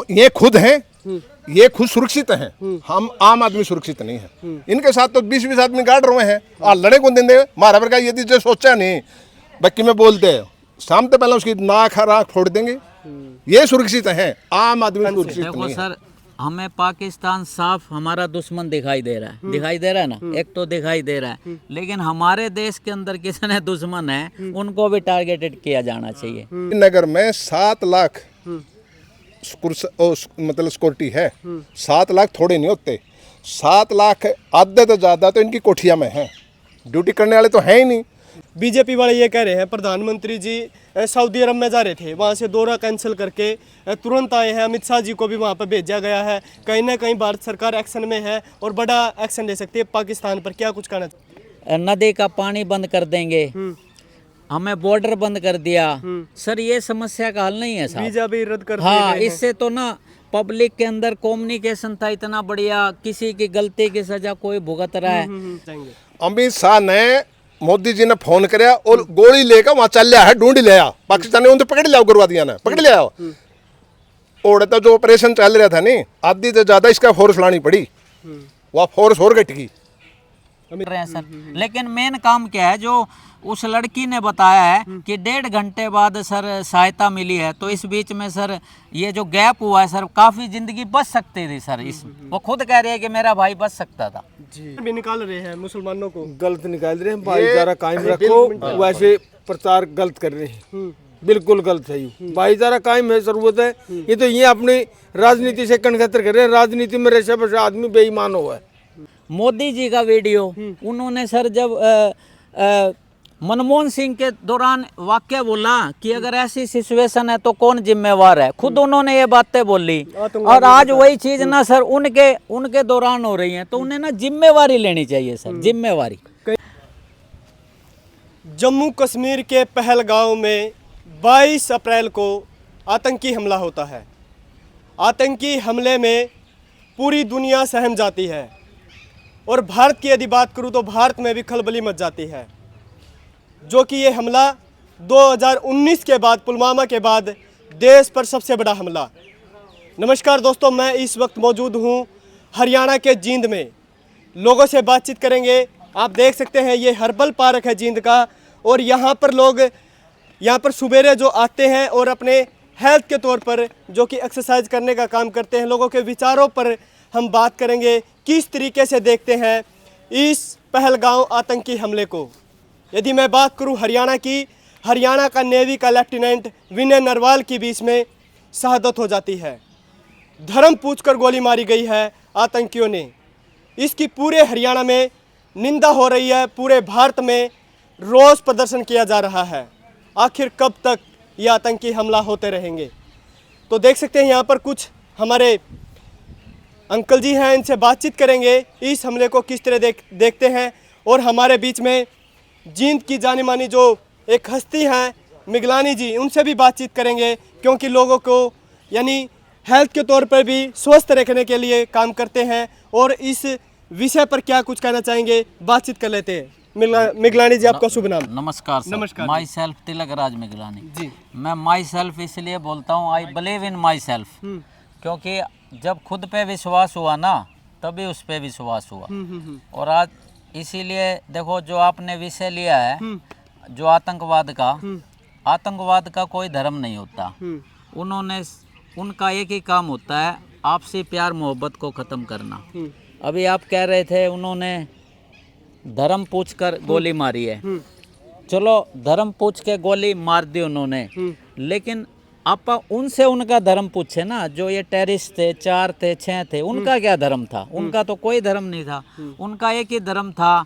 ये खुद हैं, ये खुद सुरक्षित हैं, हम आम आदमी सुरक्षित नहीं है। इनके साथ तो 20-20 आदमी गाड़ रहे हैं और लड़े कौन देंगे। मारा पर का यदि जो सोचा नहीं बाकी में बोलते हैं शाम तो पहले उसकी नाक राख फोड़ देंगे। ये सुरक्षित है, आम आदमी सुरक्षित नहीं है। सर हमें पाकिस्तान साफ हमारा दुश्मन दिखाई दे रहा है, दिखाई दे रहा है ना, एक तो दिखाई दे रहा है, लेकिन हमारे देश के अंदर किसने दुश्मन है उनको भी टारगेटेड किया जाना चाहिए। नगर में 7 लाख मतलब सिक्योरिटी है, 7 लाख थोड़े नहीं होते, 7 लाख आधे तो ज्यादा तो इनकी कोठिया में है, ड्यूटी करने वाले तो है ही नहीं। बीजेपी वाले ये कह रहे हैं प्रधानमंत्री जी सऊदी अरब में जा रहे थे, वहाँ से दौरा कैंसिल करके तुरंत आए हैं। अमित शाह जी को भी वहाँ पर भेजा गया है। कहीं ना कहीं भारत सरकार एक्शन में है और बड़ा एक्शन ले सकती है पाकिस्तान पर। क्या कुछ कहना चाहिए? नदी का पानी बंद कर देंगे, हमें बॉर्डर बंद कर दिया। सर ये समस्या का हल नहीं है साहब। वीजा भी रद्द कर हाँ, इससे तो ना पब्लिक के अंदर कम्युनिकेशन था इतना बढ़िया, किसी की गलती की सजा कोई भुगत रहा है। अमित शाह ने मोदी जी ने फोन कराया और गोली लेकर वहां चल लिया है, ढूंढ लिया पाकिस्तान ने, उनको पकड़ लिया, उग्रवादियों ने पकड़ लिया। और तो जो ऑपरेशन चल रहा था नहीं, आधी से ज्यादा इसका फोर्स लानी पड़ी, वह फोर्स और घट गई रहे हैं सर। लेकिन मेन काम क्या है, जो उस लड़की ने बताया है कि 1.5 घंटे बाद सर सहायता मिली है, तो इस बीच में सर ये जो गैप हुआ है सर, काफी जिंदगी बच सकती थी सर। इस वो खुद कह रही है कि मेरा भाई बच सकता था। जी भी निकाल रहे हैं मुसलमानों को, गलत निकाल रहे हैं। भाईचारा कायम रखो, वैसे प्रचार गलत कर रहे हैं, बिल्कुल गलत है। ये भाईचारा कायम है, जरूरत है। ये तो ये अपनी राजनीति से कनखतर कर रहे हैं। राजनीति में रेशा बशा आदमी बेईमान हुआ है। मोदी जी का वीडियो उन्होंने सर जब मनमोहन सिंह के दौरान वाक्य बोला कि अगर ऐसी सिचुएशन है तो कौन जिम्मेवार है, खुद उन्होंने ये बातें बोली। और आज वही चीज ना सर उनके दौरान हो रही है, तो उन्हें ना जिम्मेवारी लेनी चाहिए सर, जिम्मेवारी। जम्मू कश्मीर के पहलगांव में 22 अप्रैल को आतंकी हमला होता है। आतंकी हमले में पूरी दुनिया सहम जाती है और भारत की यदि बात करूं तो भारत में भी खलबली मच जाती है, जो कि ये हमला 2019 के बाद, पुलवामा के बाद देश पर सबसे बड़ा हमला। नमस्कार दोस्तों, मैं इस वक्त मौजूद हूँ हरियाणा के जींद में। लोगों से बातचीत करेंगे। आप देख सकते हैं ये हर्बल पार्क है जींद का, और यहाँ पर लोग यहाँ पर सुबेरे जो आते हैं और अपने हेल्थ के तौर पर जो कि एक्सरसाइज करने का काम करते हैं, लोगों के विचारों पर हम बात करेंगे, किस तरीके से देखते हैं इस पहलगांव आतंकी हमले को। यदि मैं बात करूं हरियाणा की, हरियाणा का नेवी का लेफ्टिनेंट विनय नरवाल की बीच में शहादत हो जाती है। धर्म पूछकर गोली मारी गई है आतंकियों ने। इसकी पूरे हरियाणा में निंदा हो रही है, पूरे भारत में रोष प्रदर्शन किया जा रहा है। आखिर कब तक ये आतंकी हमला होते रहेंगे? तो देख सकते हैं यहाँ पर कुछ हमारे अंकल जी हैं, इनसे बातचीत करेंगे, इस हमले को किस तरह देखते हैं। और हमारे बीच में जींद की जानी मानी जो एक हस्ती हैं मिगलानी जी, उनसे भी बातचीत करेंगे, क्योंकि लोगों को यानी हेल्थ के तौर पर भी स्वस्थ रखने के लिए काम करते हैं, और इस विषय पर क्या कुछ कहना चाहेंगे, बातचीत कर लेते हैं। मिगलानी जी, आपका शुभ नाम? नमस्कार सर। नमस्कार। माई सेल्फ तिलक राज मिगलानी जी। मैं माई सेल्फ इसलिए बोलता हूँ, I believe in my self, क्योंकि जब खुद पे विश्वास हुआ ना, तभी उस पे विश्वास हुआ। और आज इसीलिए देखो, जो आपने विषय लिया है जो आतंकवाद का कोई धर्म नहीं होता। उनका एक ही काम होता है, आपसी प्यार मोहब्बत को ख़त्म करना। अभी आप कह रहे थे उन्होंने धर्म पूछकर गोली मारी है। चलो, धर्म पूछ के गोली मार दी उन्होंने, लेकिन आप उनसे उनका धर्म पूछे ना। जो ये टेररिस्ट थे, 4 थे, 6 थे, उनका क्या धर्म था? उनका तो कोई धर्म नहीं था। उनका एक ही धर्म था,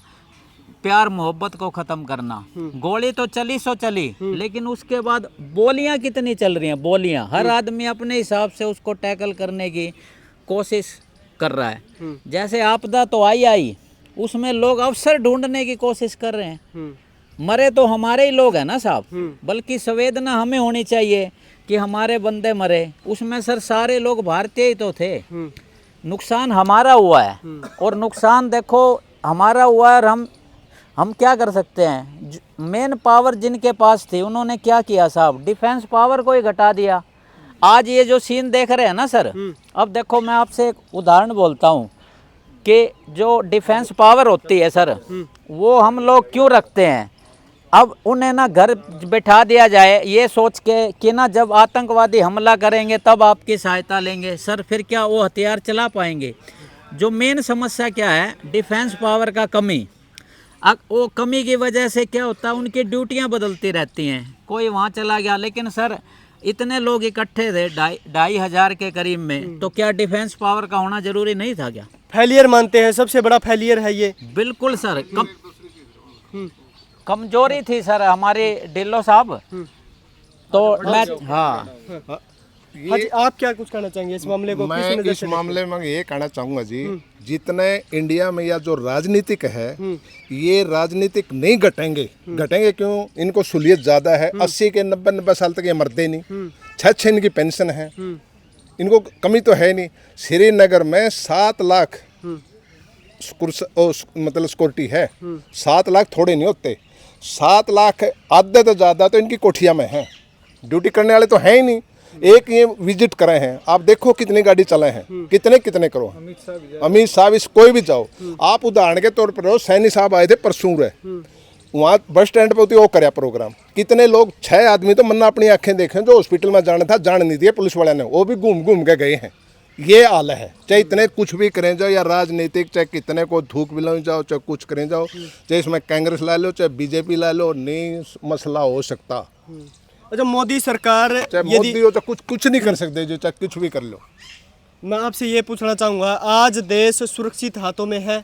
प्यार मोहब्बत को ख़त्म करना। गोली तो चली सो चली, लेकिन उसके बाद बोलियां कितनी चल रही हैं? बोलियां हर आदमी अपने हिसाब से उसको टैकल करने की कोशिश कर रहा है। जैसे आपदा तो आई, उसमें लोग अवसर ढूंढने की कोशिश कर रहे हैं। मरे तो हमारे ही लोग हैं ना साहब, बल्कि संवेदना हमें होनी चाहिए कि हमारे बंदे मरे। उसमें सर सारे लोग भारतीय ही तो थे। नुकसान हमारा हुआ है, और नुकसान देखो हमारा हुआ है, और हम क्या कर सकते हैं? मेन पावर जिनके पास थी उन्होंने क्या किया साहब? डिफेंस पावर को ही घटा दिया। आज ये जो सीन देख रहे हैं ना सर, अब देखो मैं आपसे एक उदाहरण बोलता हूँ कि जो डिफेंस पावर होती है सर, वो हम लोग क्यों रखते हैं। अब उन्हें ना घर बैठा दिया जाए ये सोच के कि ना जब आतंकवादी हमला करेंगे तब आपकी सहायता लेंगे सर, फिर क्या वो हथियार चला पाएंगे। जो मेन समस्या क्या है, डिफेंस पावर का कमी। अब वो कमी की वजह से क्या होता है, उनकी ड्यूटियां बदलती रहती हैं, कोई वहाँ चला गया। लेकिन सर इतने लोग इकट्ठे थे 2,500 के करीब में, तो क्या डिफेंस पावर का होना जरूरी नहीं था क्या। फेलियर मानते हैं, सबसे बड़ा फेलियर है ये। बिल्कुल सर, कमजोरी थी सर हमारे ढिल्लो साहब। तो मैं हाँ हाँ जी, आप क्या कुछ कहना चाहेंगे इस मामले को? मैं किस नज़र इस से मामले में ये कहना चाहूँगा जी, जितने इंडिया में या जो राजनीतिक है, ये राजनीतिक नहीं घटेंगे क्यों, इनको सहूलियत ज़्यादा है। 80 के 90 साल तक ये मरते नहीं, 6 इनकी पेंशन है, इनको कमी तो है नहीं। श्रीनगर में 7 लाख मतलब सिक्योरिटी है, 7 लाख थोड़े नहीं होते, 7 लाख आधे तो ज़्यादा तो इनकी कोठिया में है, ड्यूटी करने वाले तो हैं ही नहीं। एक ये विजिट करे हैं, आप देखो कितनी गाड़ी चले हैं, कितने करो। अमित शाह इस कोई भी जाओ, आप उदाहरण के तौर पर सैनी साहब आए थे परसों रे, वहाँ बस स्टैंड पे होती वो कराया प्रोग्राम, कितने लोग 6 आदमी तो मन्ना अपनी आंखें देखें, जो हॉस्पिटल में जाना था जान नहीं दिया पुलिस वाले ने, वो भी घूम के गए हैं। ये हाल है, चाहे इतने कुछ भी करें जाओ या राजनीतिक, चाहे कितने को धूक मिला जाओ, चाहे कुछ करें जाओ, चाहे इसमें कांग्रेस ला लो चाहे बीजेपी ला लो, नहीं मसला हो सकता। अच्छा, मोदी सरकार चाहे मोदी हो चाहे कुछ नहीं कर सकते, जो चाहे कुछ भी कर लो। मैं आपसे ये पूछना चाहूँगा, आज देश सुरक्षित हाथों में है?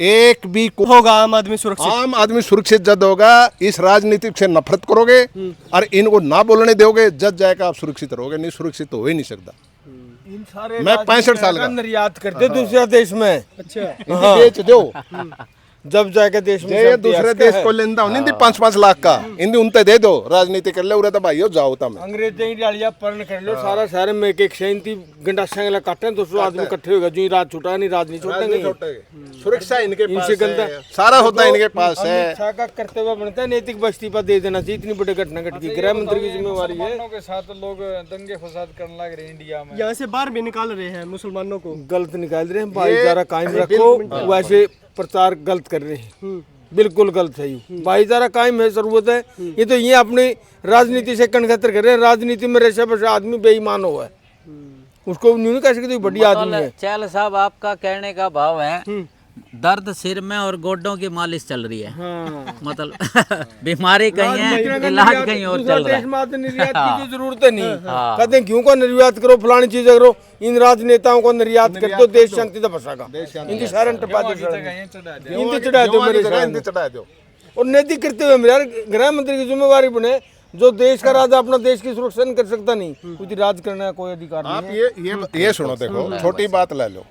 एक भी होगा आम आदमी सुरक्षित? आम आदमी सुरक्षित जब होगा, इस राजनीतिक से नफरत करोगे और इनको ना बोलने दोगे, जब जाएगा आप सुरक्षित रहोगे, नहीं सुरक्षित तो हो ही नहीं सकता। इन सारे मैं 65 साल का निर्यात करते दूसरे देश में, अच्छा, बेच दो, जब जाके देश में ये दूसरे देश को लेंदा हो नहीं 5-5 लाख का, इन्हें उनते दे दो, राजनीति कर ले उरे तो भाई हो जाओ तम अंग्रेजें डालिया पर्ण कर लो सारा शहर में एक 37 घंटा संगला काटे, 200 आदमी इकट्ठे होगा, जो रात छुटा नहीं, रात नहीं छूटेंगे। सुरक्षा इनके पास इनसे है, सारा होता है इनके पास है। अमित शाह का कर्तव्य बनता है नैतिक बस्ती पर दे देना चाहिए, इतनी बड़ी घटना घट गई, गृह मंत्री की जिम्मेवारी है। के साथ लोग दंगे फसाद करने लग रहे हैं इंडिया में, यहाँ से बाहर भी निकाल रहे हैं मुसलमानों को, गलत निकाल रहे हैं। भाईचारा कायम रखो, वैसे प्रचार गलत कर रहे हैं, बिल्कुल गलत है। ये भाईचारा कायम है, जरूरत है। ये तो ये अपनी राजनीति से कनखतर कर रहे हैं, राजनीति में रेशा बशा आदमी बेईमान हुआ है, उसको नहीं कह सकते बड़ी आदमी है। चैल साहब, आपका कहने का भाव है दर्द सिर में और गोडों की मालिश चल रही है। हाँ। मतलब बीमारी कहीं है, इलाज कहीं और चल रहा है। निर्यात की तो जरूरत है नहीं, कहते हैं क्यों को निर्यात करो, फलानी चीजें करो, इन राजनेताओं को निर्यात कर दो, देश शांति तो बसागा। इनकी सारे टपा दो, इनके चढ़ा दो, मेरे चढ़ा दो। और नैतिक करते हुए मेरा गृह मंत्री की जिम्मेवारी बने, जो देश का राजा अपना देश की सुरक्षा नहीं कर सकता, नहीं कुछ राज करने का कोई अधिकार नहीं। आप ये सुनो, देखो छोटी बात ले लो,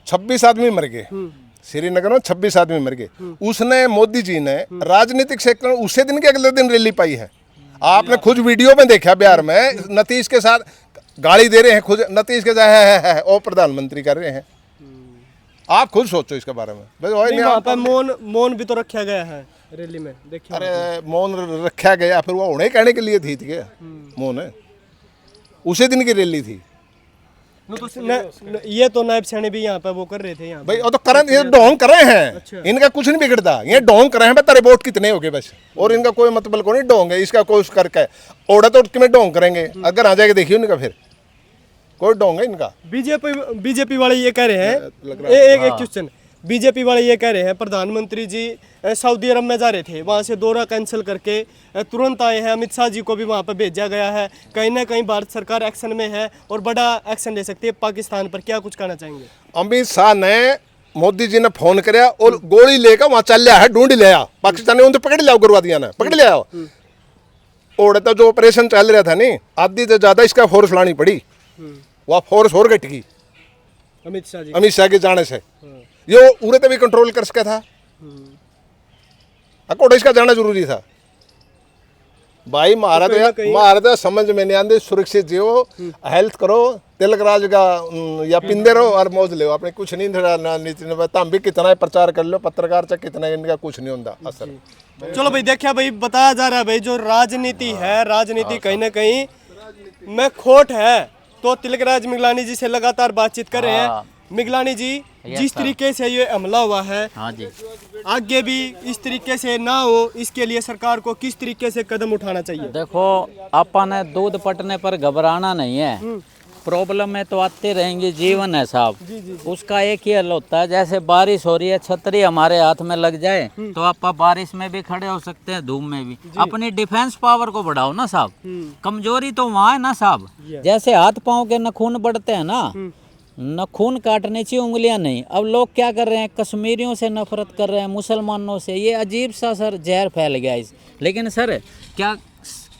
26 आदमी मर गए श्रीनगर में, 26 आदमी मर गए, उसने मोदी जी ने राजनीतिक से उसी दिन के अगले दिन रैली पाई है। आपने खुद वीडियो में देखा, बिहार में नीतीश के साथ गाली दे रहे हैं, खुद नीतीश के साथ और प्रधानमंत्री कर रहे हैं। आप खुद सोचो इसके बारे में। वहाँ पर मौन भी तो रखा गया है रैली में, देखिए। अरे मौन रखा गया, फिर वो उन्हें कहने के लिए थी क्या मौन? उसी दिन की रैली थी। ये तो नायब सैनी भी यहाँ पे वो कर रहे थे यहाँ भाई, वो तो करें, ये ढोंग कर रहे हैं, इनका कुछ नहीं बिगड़ता, ये ढोंग कर रहे हैं। तेरे वोट कितने हो गए बस, और इनका कोई मतलब को नहीं ढोंग है, इसका कोई करके ओढ़ा तो किमें ढोंग करेंगे, अगर आ जाएगा देखिए उनका, फिर कोई ढोंग है इनका। बीजेपी वाले ये कह रहे हैं, एक क्वेश्चन, बीजेपी वाले ये कह रहे हैं प्रधानमंत्री जी सऊदी अरब में जा रहे थे, वहाँ से दौरा कैंसिल करके तुरंत आए हैं, अमित शाह जी को भी वहाँ पर भेजा गया है, कहीं ना कहीं भारत सरकार एक्शन में है और बड़ा एक्शन ले सकती है पाकिस्तान पर, क्या कुछ कहना चाहेंगे? अमित शाह ने, मोदी जी ने फोन कराया और गोली लेकर वहाँ चल लिया है, ढूंढ लिया पाकिस्तान ने, उनको पकड़ लिया, उग्रवादियों ने पकड़ लिया। और तो जो ऑपरेशन चल रहा था नहीं, आधी से ज्यादा इसका फोर्स लानी पड़ी, वह फोर्स और घट गई अमित शाह के जाने से, ये उरे तभी कंट्रोल कर सका था, अकोट इसका जाना जरूरी था। भाई महाराज समझ में नहीं आते, सुरक्षित जियो, हेल्थ करो, तिलक राज का या पिंदे रहो और मौज ले, अपने कुछ नहीं हम भी कितना प्रचार कर लो, पत्रकार चाहे कितना, इनका कुछ नहीं होता असर। चलो भाई, देखिए भाई, बताया जा रहा है भाई, जो राजनीति है, राजनीति कहीं ना कहीं में खोट है। तो तिलकराज मिगलानी जी से लगातार बातचीत कर रहे हाँ। हैं। मिगलानी जी, जिस तरीके से ये हमला हुआ है, हाँ जी, आगे भी इस तरीके से ना हो, इसके लिए सरकार को किस तरीके से कदम उठाना चाहिए? देखो अपन ने दूध पटने पर घबराना नहीं है। प्रॉब्लम में तो आते रहेंगे, जीवन है साहब। उसका एक ही हल होता है, जैसे बारिश हो रही है, छतरी हमारे हाथ में लग जाए तो आप बारिश में भी खड़े हो सकते हैं, धूप में भी। अपनी डिफेंस पावर को बढ़ाओ ना साहब। कमजोरी तो वहाँ है ना साहब। जैसे हाथ पाँव के नखून बढ़ते हैं ना, नखून काटने चाहिए, उंगलियां नहीं। अब लोग क्या कर रहे हैं, कश्मीरियों से नफरत कर रहे हैं, मुसलमानों से। ये अजीब सा सर जहर फैल गया इस। लेकिन सर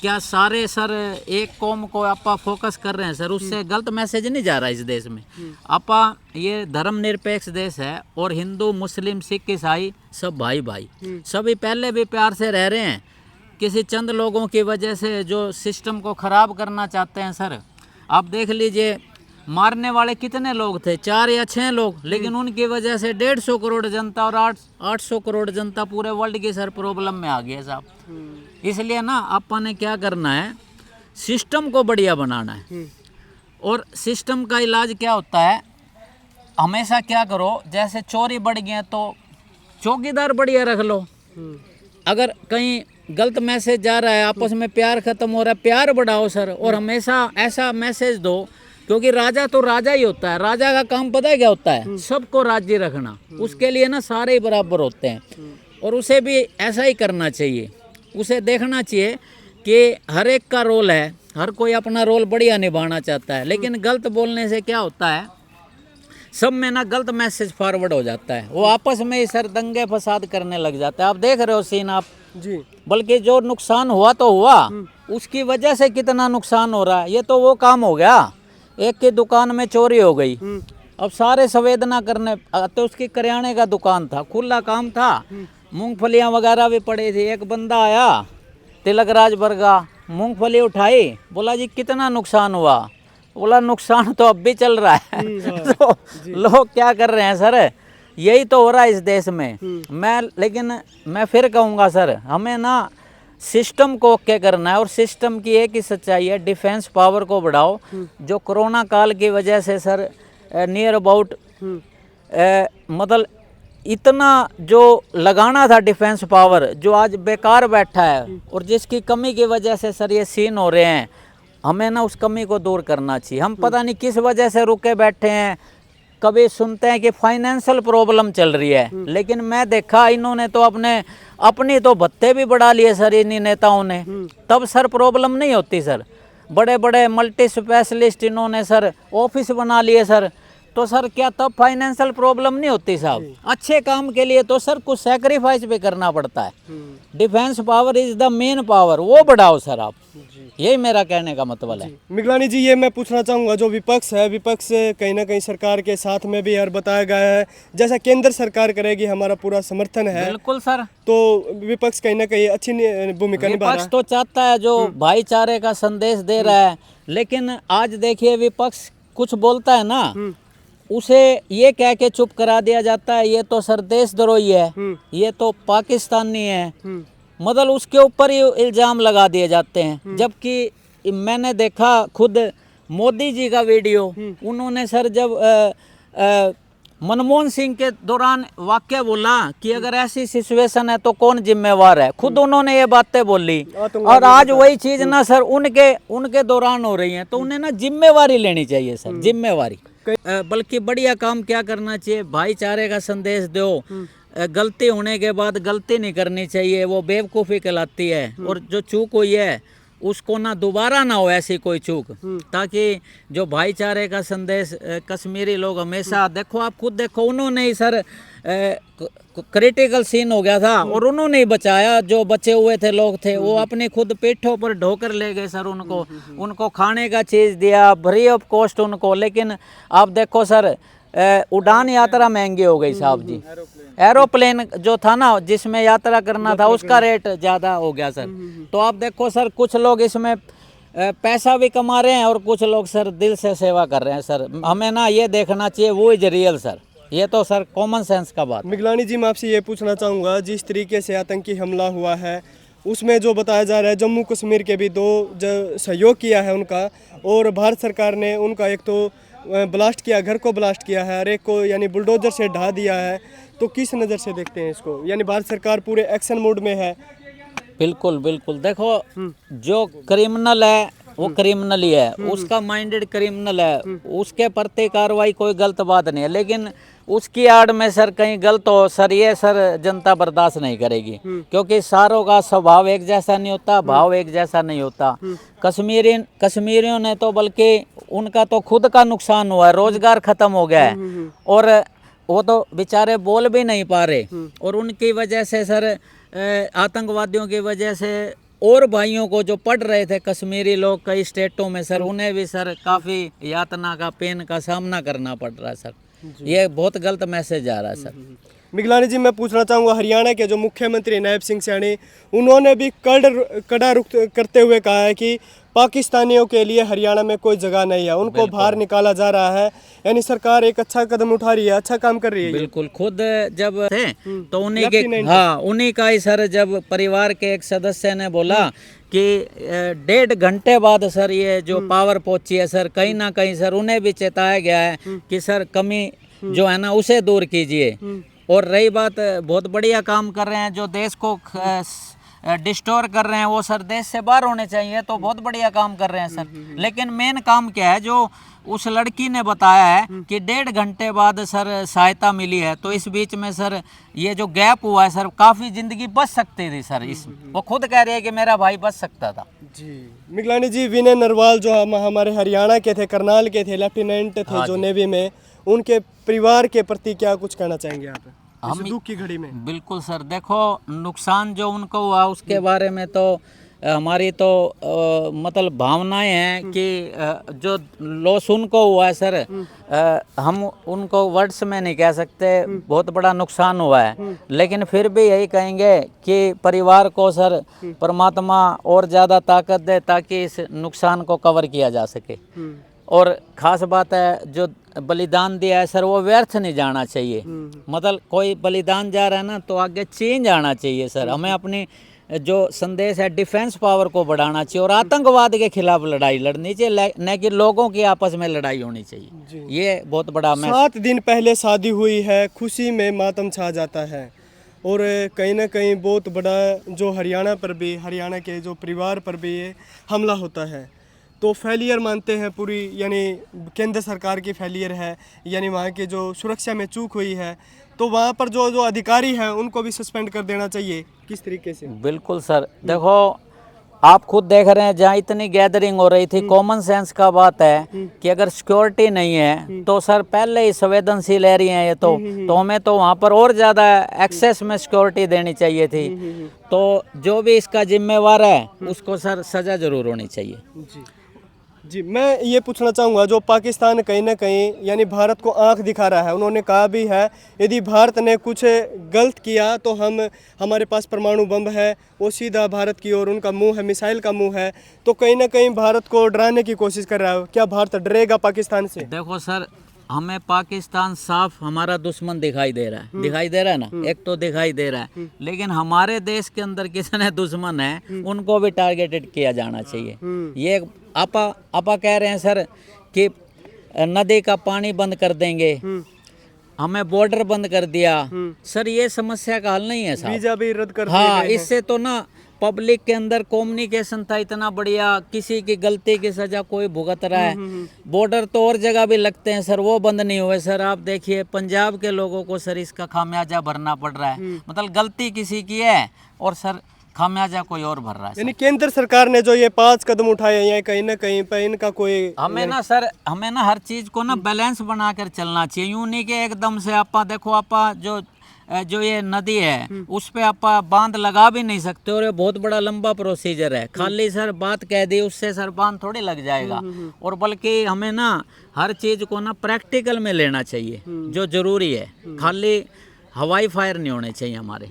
क्या सारे सर एक कौम को आपा फोकस कर रहे हैं सर, उससे गलत मैसेज नहीं जा रहा इस देश में। आपा ये धर्मनिरपेक्ष देश है और हिंदू मुस्लिम सिख ईसाई सब भाई भाई, सभी पहले भी प्यार से रह रहे हैं। किसी चंद लोगों की वजह से जो सिस्टम को ख़राब करना चाहते हैं सर, आप देख लीजिए मारने वाले कितने लोग थे, 4 या 6 लोग, लेकिन उनकी वजह से 150 करोड़ जनता और 800 करोड़ जनता पूरे वर्ल्ड की सर प्रॉब्लम में आ गई है साहब। इसलिए ना अपन ने क्या करना है, सिस्टम को बढ़िया बनाना है। और सिस्टम का इलाज क्या होता है, हमेशा क्या करो, जैसे चोरी बढ़ गई तो चौकीदार बढ़िया रख लो। अगर कहीं गलत मैसेज जा रहा है, आपस में प्यार खत्म हो रहा है, प्यार बढ़ाओ सर। और हमेशा ऐसा मैसेज दो, क्योंकि राजा तो राजा ही होता है। राजा का काम पता है क्या होता है, सबको राज्य रखना। उसके लिए ना सारे ही बराबर होते हैं और उसे भी ऐसा ही करना चाहिए। उसे देखना चाहिए कि हर एक का रोल है, हर कोई अपना रोल बढ़िया निभाना चाहता है। लेकिन गलत बोलने से क्या होता है, सब में ना गलत मैसेज फॉरवर्ड हो जाता है, वो आपस में ही सर दंगे फसाद करने लग जाता है। आप देख रहे हो सीन आप जी। बल्कि जो नुकसान हुआ तो हुआ, उसकी वजह से कितना नुकसान हो रहा है। ये तो वो काम हो गया, एक की दुकान में चोरी हो गई, अब सारे संवेदना करने। तो उसकी करियाने का दुकान था, खुला काम था, मूंगफलियां वगैरह भी पड़ी थी। एक बंदा आया तिलकराज बरगा, मूंगफली उठाई, बोला जी कितना नुकसान हुआ। बोला नुकसान तो अब भी चल रहा है। तो लोग क्या कर रहे हैं सर, यही तो हो रहा है इस देश में। लेकिन मैं फिर कहूँगा सर, हमें ना सिस्टम को ओके करना है। और सिस्टम की एक ही सच्चाई है, डिफेंस पावर को बढ़ाओ। जो कोरोना काल की वजह से सर नियर अबाउट मतलब इतना जो लगाना था डिफेंस पावर, जो आज बेकार बैठा है और जिसकी कमी की वजह से सर ये सीन हो रहे हैं, हमें ना उस कमी को दूर करना चाहिए। हम पता नहीं किस वजह से रुके बैठे हैं। कभी सुनते हैं कि फाइनेंशियल प्रॉब्लम चल रही है, लेकिन मैं देखा इन्होंने तो अपनी तो भत्ते भी बढ़ा लिए सर इन्हीं नेताओं ने। तब सर प्रॉब्लम नहीं होती सर। बड़े बड़े मल्टी स्पेशलिस्ट इन्होंने सर ऑफिस बना लिए सर, तो सर क्या तब फाइनेंशियल प्रॉब्लम नहीं होती साहब। अच्छे काम के लिए तो सर कुछ सैक्रिफाइस भी करना पड़ता है। Defence power is the main power, वो बढ़ाओ सर आप। यही मेरा कहने का मतलब है। मिगलानी जी, ये मैं पूछना चाहूँगा, जो विपक्ष है, विपक्ष कहीं ना कहीं सरकार के साथ में भी यार बताया गया है, जैसा केंद्र सरकार करेगी हमारा पूरा समर्थन है। बिल्कुल सर। तो विपक्ष कहीं ना कहीं अच्छी भूमिका निभा रहा है। विपक्ष तो चाहता है जो भाईचारे का संदेश दे रहा है, लेकिन आज देखिए विपक्ष कुछ बोलता है ना, उसे ये कह के चुप करा दिया जाता है, ये तो सर देशद्रोही है, ये तो पाकिस्तानी है, मतलब उसके ऊपर ही इल्ज़ाम लगा दिए जाते हैं। जबकि मैंने देखा खुद मोदी जी का वीडियो, उन्होंने सर जब मनमोहन सिंह के दौरान वाक्य बोला कि अगर ऐसी सिचुएशन है तो कौन जिम्मेवार है, खुद उन्होंने ये बातें बोली। और आज वही चीज़ ना सर उनके दौरान हो रही है, तो उन्हें ना जिम्मेवारी लेनी चाहिए सर, जिम्मेवारी। बल्कि बढ़िया काम क्या करना चाहिए, भाईचारे का संदेश दो। गलती होने के बाद गलती नहीं करनी चाहिए, वो बेवकूफ़ी कहलाती है। और जो चूक हुई है उसको ना दोबारा ना हो ऐसी कोई चूक, ताकि जो भाईचारे का संदेश कश्मीरी लोग हमेशा, देखो आप खुद देखो, उन्होंने ही सर क्रिटिकल सीन हो गया था और उन्होंने ही बचाया। जो बचे हुए थे लोग थे, वो अपनी खुद पीठों पर ढोकर ले गए सर, उनको खाने का चीज़ दिया, फ्री ऑफ कॉस्ट उनको। लेकिन आप देखो सर, उड़ान यात्रा महंगी हो गई साहब जी। एरोप्लेन जो था ना, जिसमें यात्रा करना था, उसका रेट ज़्यादा हो गया सर। तो आप देखो सर, कुछ लोग इसमें पैसा भी कमा रहे हैं और कुछ लोग सर दिल से सेवा कर रहे हैं सर। हमें ना ये देखना चाहिए, वो इज रियल सर। ये तो सर कॉमन सेंस का बात। मिगलानी जी, मैं आपसे ये पूछना चाहूँगा, जिस तरीके से आतंकी हमला हुआ है उसमें जो बताया जा रहा है जम्मू कश्मीर के भी दो जो सहयोग किया है उनका, और भारत सरकार ने उनका एक तो ब्लास्ट किया, घर को ब्लास्ट किया है, और एक को यानी बुलडोजर से ढा दिया है। तो किस नज़र से देखते हैं इसको, यानी भारत सरकार पूरे एक्शन मोड में है? बिल्कुल बिल्कुल, देखो जो क्रिमिनल है वो क्रिमिनल ही है, उसका माइंडेड क्रिमिनल है, उसके प्रति कार्रवाई कोई गलत बात नहीं है, लेकिन उसकी आड़ में सर कहीं गलत हो सर, ये सर जनता बर्दाश्त नहीं करेगी, क्योंकि सारों का स्वभाव एक जैसा नहीं होता, भाव एक जैसा नहीं होता। कश्मीरियों ने तो बल्कि उनका तो खुद का नुकसान हुआ है, रोजगार खत्म हो गया है, और वो तो बेचारे बोल भी नहीं पा रहे, और उनकी वजह से सर आतंकवादियों की वजह से और भाइयों को जो पढ़ रहे थे कश्मीरी लोग कई स्टेटों में सर, उन्हें भी सर काफ़ी यातना का पेन का सामना करना पड़ रहा है सर। ये बहुत गलत मैसेज आ रहा है सर। मिगलानी जी, मैं पूछना चाहूँगा, हरियाणा के जो मुख्यमंत्री नायब सिंह सैनी, उन्होंने भी कड़ा रुख करते हुए कहा है कि पाकिस्तानियों के लिए हरियाणा में कोई जगह नहीं है, उनको बाहर निकाला जा रहा है, यानी सरकार एक अच्छा कदम उठा रही है, अच्छा काम कर रही है। बिल्कुल, खुद जब थे तो उन्हीं के, हाँ उन्हीं का ही सर, जब परिवार के एक सदस्य ने बोला कि 1.5 घंटे बाद सर ये जो पावर पहुंची है सर, कहीं ना कहीं सर उन्हें भी चेताया गया है कि सर कमी जो है ना उसे दूर कीजिए। और रही बात, बहुत बढ़िया काम कर रहे हैं, जो देश को डिस्टोर कर रहे हैं वो सर देश से बाहर होने चाहिए, तो बहुत बढ़िया काम कर रहे हैं सर। लेकिन मेन काम क्या है, जो उस लड़की ने बताया है कि 1.5 घंटे बाद सर सहायता मिली है, तो इस बीच में सर ये जो गैप हुआ है सर, काफ़ी ज़िंदगी बच सकती थी सर। इस वो खुद कह रही है कि मेरा भाई बच सकता था जी। मिगलानी जी, विनय नरवाल जो हमारे हरियाणा के थे, करनाल के थे, लेफ्टिनेंट थे जो नेवी में, उनके परिवार के प्रति क्या कुछ कहना चाहेंगे आप इस दुख की घड़ी में? बिल्कुल सर, देखो नुकसान जो उनको हुआ उसके बारे में तो हमारी तो मतलब भावनाएं हैं कि जो लॉस उनको हुआ है सर, हम उनको वर्ड्स में नहीं कह सकते, बहुत बड़ा नुकसान हुआ है, लेकिन फिर भी यही कहेंगे कि परिवार को सर परमात्मा और ज़्यादा ताकत दे ताकि इस नुकसान को कवर किया जा सके। और ख़ास बात है, जो बलिदान दिया है सर वो व्यर्थ नहीं जाना चाहिए, मतलब कोई बलिदान जा रहा है ना तो आगे चेंज आना चाहिए सर। हमें अपनी जो संदेश है डिफेंस पावर को बढ़ाना चाहिए, और आतंकवाद के खिलाफ लड़ाई लड़नी चाहिए, न कि लोगों की आपस में लड़ाई होनी चाहिए। ये बहुत बड़ा 7 दिन पहले शादी हुई है, खुशी में मातम छा जाता है, और कहीं ना कहीं बहुत बड़ा जो हरियाणा पर भी, हरियाणा के जो परिवार पर भी ये हमला होता है, तो फेलियर मानते हैं पूरी, यानी केंद्र सरकार की फेलियर है, यानी वहाँ की जो सुरक्षा में चूक हुई है, तो वहाँ पर जो अधिकारी हैं उनको भी सस्पेंड कर देना चाहिए। किस तरीके से? बिल्कुल सर, देखो आप खुद देख रहे हैं, जहाँ इतनी गैदरिंग हो रही थी, कॉमन सेंस का बात है कि अगर सिक्योरिटी नहीं है तो सर पहले ही संवेदनशील एरिया है ये तो हमें तो वहाँ पर और ज़्यादा एक्सेस में सिक्योरिटी देनी चाहिए थी। तो जो भी इसका जिम्मेवार है उसको सर सज़ा ज़रूर होनी चाहिए। जी, मैं ये पूछना चाहूँगा, जो पाकिस्तान कहीं ना कहीं यानी भारत को आंख दिखा रहा है, उन्होंने कहा भी है यदि भारत ने कुछ गलत किया तो हमारे पास परमाणु बम है, वो सीधा भारत की ओर उनका मुंह है, मिसाइल का मुंह है, तो कहीं ना कहीं भारत को डराने की कोशिश कर रहा है। क्या भारत डरेगा पाकिस्तान से? देखो सर, हमें पाकिस्तान साफ हमारा दुश्मन दिखाई दे रहा है, दिखाई दे रहा है ना, एक तो दिखाई दे रहा है, लेकिन हमारे देश के अंदर कितने दुश्मन है उनको भी टारगेटेड किया जाना चाहिए। ये आपा कह रहे हैं सर कि नदी का पानी बंद कर देंगे, हमें बॉर्डर बंद कर दिया, सर ये समस्या का हल नहीं है सर। वीजा भी रद्द कर हाँ, इससे तो ना पब्लिक के अंदर कम्युनिकेशन था इतना बढ़िया, किसी की गलती की सजा कोई भुगत रहा है। बॉर्डर तो और जगह भी लगते हैं सर, वो बंद नहीं हुए सर। आप देखिए पंजाब के लोगों को सर इसका खामियाजा भरना पड़ रहा है, मतलब गलती किसी की है और सर खामियाजा कोई और भर रहा है। यानी केंद्र सरकार ने जो ये 5 कदम उठाए हैं, कहीं ना कहीं पर इनका कोई, हमें ना सर, हमें ना हर चीज को ना बैलेंस बना कर चलना चाहिए। यूं नहीं कि एकदम से आपा देखो, आपा जो ये नदी है उस पे आप बांध लगा भी नहीं सकते, और ये बहुत बड़ा लंबा प्रोसीजर है। खाली सर बात कह दी उससे सर बांध थोड़ी लग जाएगा, और बल्कि हमें ना हर चीज को ना प्रैक्टिकल में लेना चाहिए जो जरूरी है, खाली हवाई फायर नहीं होने चाहिए हमारे।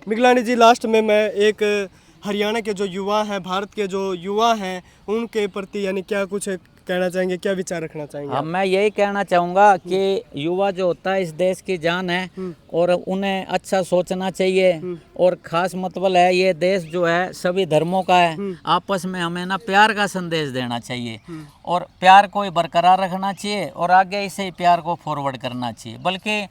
मिगलानी जी, लास्ट में मैं एक हरियाणा के जो युवा हैं, भारत के जो युवा हैं, उनके प्रति यानी क्या कुछ कहना चाहेंगे, क्या विचार रखना चाहेंगे? अब मैं यही कहना चाहूँगा कि युवा जो होता है इस देश की जान है और उन्हें अच्छा सोचना चाहिए। और ख़ास मतलब है ये देश जो है सभी धर्मों का है, आपस में हमें ना प्यार का संदेश देना चाहिए और प्यार को ही बरकरार रखना चाहिए और आगे इसे ही प्यार को फॉरवर्ड करना चाहिए। बल्कि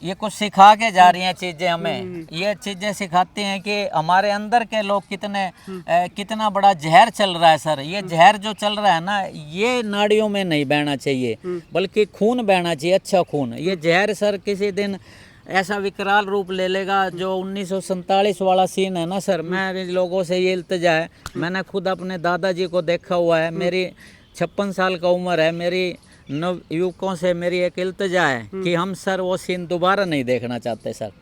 ये कुछ सिखा के जा रही हैं चीज़ें, हमें ये चीज़ें सिखाती हैं कि हमारे अंदर के लोग कितना बड़ा जहर चल रहा है सर। ये जहर जो चल रहा है ना, ये नाड़ियों में नहीं बहना चाहिए बल्कि खून बहना चाहिए, अच्छा खून। ये जहर सर किसी दिन ऐसा विकराल रूप ले लेगा जो 1947 वाला सीन है ना सर। मेरे लोगों से ये इल्तिजा है, मैंने खुद अपने दादाजी को देखा हुआ है, मेरी 56 साल का उम्र है, मेरी नव युवकों से मेरी एक इल्तिजा है कि हम सर वो सीन दोबारा नहीं देखना चाहते सर।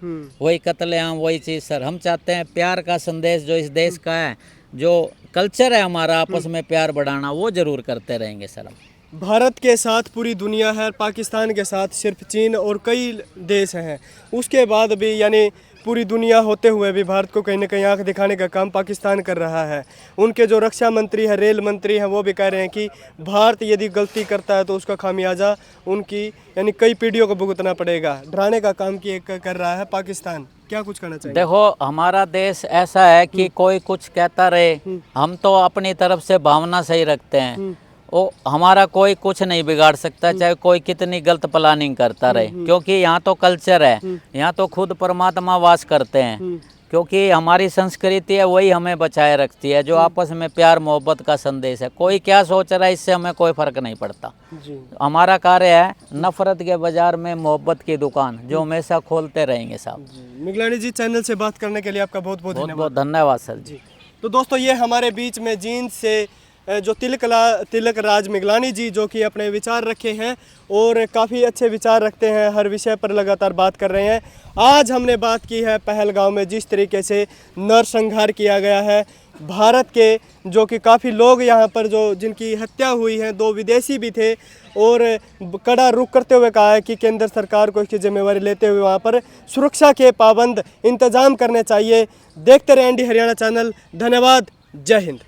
वही कत्लेआम, वही चीज़ सर। हम चाहते हैं प्यार का संदेश जो इस देश का है, जो कल्चर है हमारा आपस में प्यार बढ़ाना, वो ज़रूर करते रहेंगे सर हम। भारत के साथ पूरी दुनिया है, पाकिस्तान के साथ सिर्फ चीन और कई देश हैं। उसके बाद भी यानी पूरी दुनिया होते हुए भी भारत को कहीं ना कहीं आंख दिखाने का काम पाकिस्तान कर रहा है। उनके जो रक्षा मंत्री है, रेल मंत्री हैं, वो भी कह रहे हैं कि भारत यदि गलती करता है तो उसका खामियाजा उनकी यानी कई पीढ़ियों को भुगतना पड़ेगा। डराने का काम कर रहा है पाकिस्तान। क्या कुछ कहना चाहिए? देखो हमारा देश ऐसा है कि कोई कुछ कहता रहे, हम तो अपनी तरफ से भावना सही रखते हैं। वो हमारा कोई कुछ नहीं बिगाड़ सकता, चाहे कोई कितनी गलत प्लानिंग करता रहे, क्योंकि यहाँ तो कल्चर है, यहाँ तो खुद परमात्मा वास करते हैं। क्योंकि हमारी संस्कृति है वही हमें बचाए रखती है, जो आपस में प्यार मोहब्बत का संदेश है। कोई क्या सोच रहा है इससे हमें कोई फर्क नहीं पड़ता। हमारा कार्य है नफरत के बाजार में मोहब्बत की दुकान, जो हमेशा खोलते रहेंगे साहब। मिगलानी जी, चैनल से बात करने के लिए आपका बहुत बहुत बहुत धन्यवाद सर जी। तो दोस्तों, ये हमारे बीच में जींद से जो तिलक राज मिगलानी जी, जो कि अपने विचार रखे हैं और काफ़ी अच्छे विचार रखते हैं, हर विषय पर लगातार बात कर रहे हैं। आज हमने बात की है पहलगाम में जिस तरीके से नरसंहार किया गया है भारत के, जो कि काफ़ी लोग यहाँ पर जो जिनकी हत्या हुई है, 2 विदेशी भी थे, और कड़ा रुख करते हुए कहा है कि केंद्र सरकार को इसकी जिम्मेवारी लेते हुए वहाँ पर सुरक्षा के पाबंद इंतजाम करने चाहिए। देखते रहें ND हरियाणा चैनल। धन्यवाद। जय हिंद।